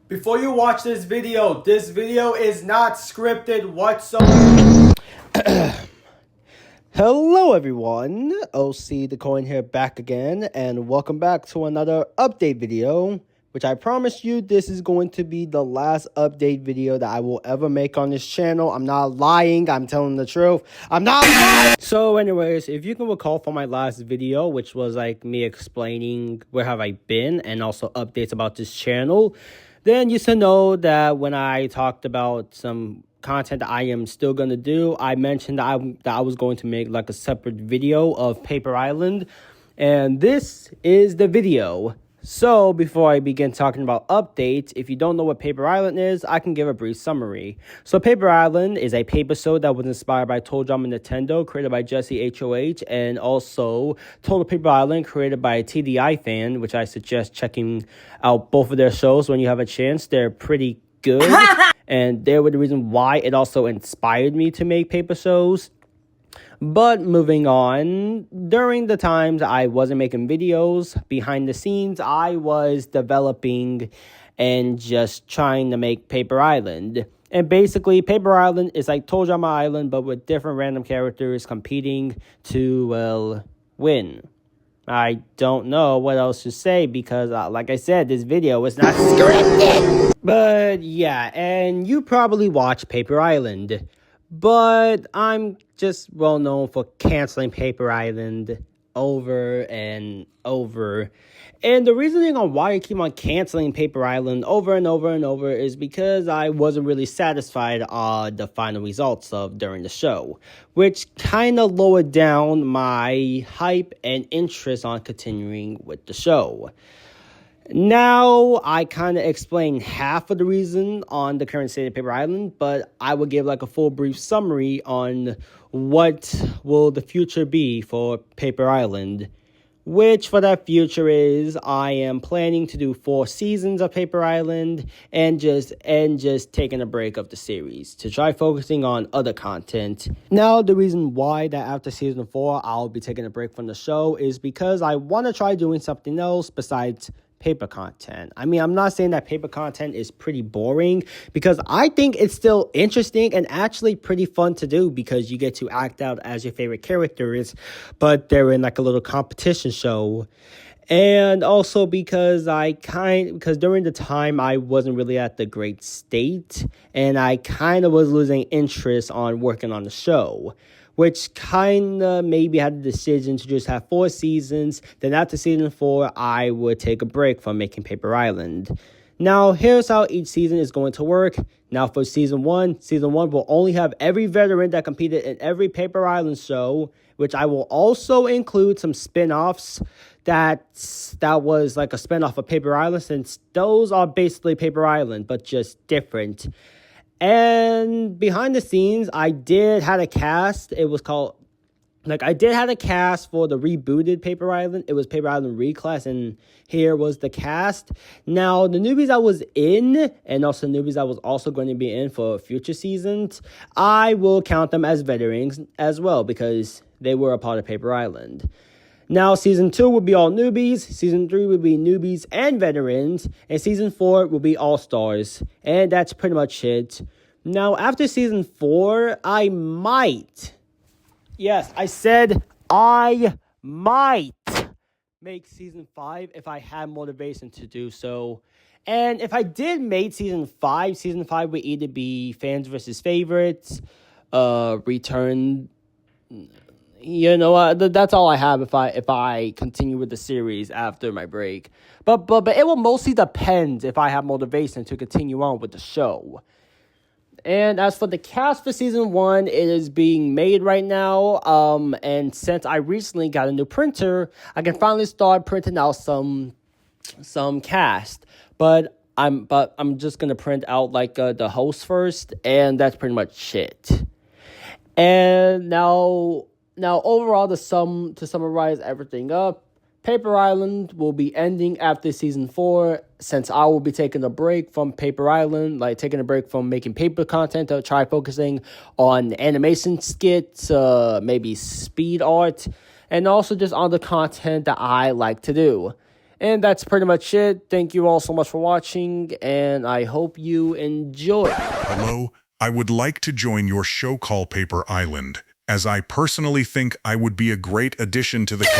Before you watch this video is not scripted whatsoever. Hello everyone, OC the Coin here back again, and welcome back to another update video, which I promise you this is going to be the last update video that I will ever make on this channel. I'm not lying, I'm telling the truth. I'm not lying! So anyways, if you can recall from my last video, which was like me explaining where have I been and also updates about this channel, then you should know that when I talked about some content that I am still going to do, I mentioned that I was going to make like a separate video of Paper Island, and this is the video. So before I begin talking about updates, if you don't know what Paper Island is, I can give a brief summary. So Paper Island is a paper that was inspired by ToeJam and Nintendo, created by Jesse HOH, and also Total Paper Island, created by a TDI fan, which I suggest checking out both of their shows when you have a chance. They're pretty good, and they were the reason why it also inspired me to make paper shows. But moving on, during the times I wasn't making videos, behind the scenes, I was developing and just trying to make Paper Island. And basically, Paper Island is like ToeJam Island, but with different random characters competing to, well, win. I don't know what else to say because, like I said, this video is not scripted. But yeah, and you probably watch Paper Island. But I'm just well known for canceling Paper Island over and over. And the reasoning on why I keep on canceling Paper Island over and over and over is because I wasn't really satisfied on the final results of during the show, which kind of lowered down my hype and interest on continuing with the show. Now, I kind of explained half of the reason on the current state of Paper Island, but I will give like a full brief summary on what will the future be for Paper Island. Which for that future is I am planning to do 4 seasons of Paper Island and just taking a break of the series to try focusing on other content. Now, the reason why that after season 4 I'll be taking a break from the show is because I want to try doing something else besides paper content. I mean, I'm not saying that paper content is pretty boring, because I think it's still interesting and actually pretty fun to do, because you get to act out as your favorite characters, but they're in like a little competition show. And also because during the time I wasn't really at the great state, and I kind of was losing interest on working on the show, which kind of maybe had the decision to just have 4 seasons. Then after season 4, I would take a break from making Paper Island. Now, here's how each season is going to work. Now, for season 1 will only have every veteran that competed in every Paper Island show, which I will also include some spin-offs that was like a spin-off of Paper Island, since those are basically Paper Island, but just different. And behind the scenes, I did have a cast. I did have a cast for the rebooted Paper Island. It was Paper Island Reclass, and here was the cast. Now, the newbies I was in, and also newbies I was also going to be in for future seasons, I will count them as veterans as well, because they were a part of Paper Island. Now, season 2 will be all newbies, season 3 will be newbies and veterans, and season 4 will be all-stars. And that's pretty much it. Now, after season 4, I might, yes, I said I might make season 5 if I had motivation to do so. And if I did make season 5 would either be fans versus favorites, return. You know, that's all I have if I continue with the series after my break. But it will mostly depend if I have motivation to continue on with the show. And as for the cast for season 1, it is being made right now. And since I recently got a new printer, I can finally start printing out some cast. But I'm just gonna print out like the host first, and that's pretty much it. And now overall, to summarize everything up, Paper Island will be ending after season 4, since I will be taking a break from Paper Island, like taking a break from making paper content to try focusing on animation skits, maybe speed art, and also just on the content that I like to do. And that's pretty much it. Thank you all so much for watching, and I hope you enjoy. Hello, I would like to join your show called Paper Island, as I personally think I would be a great addition to the cast.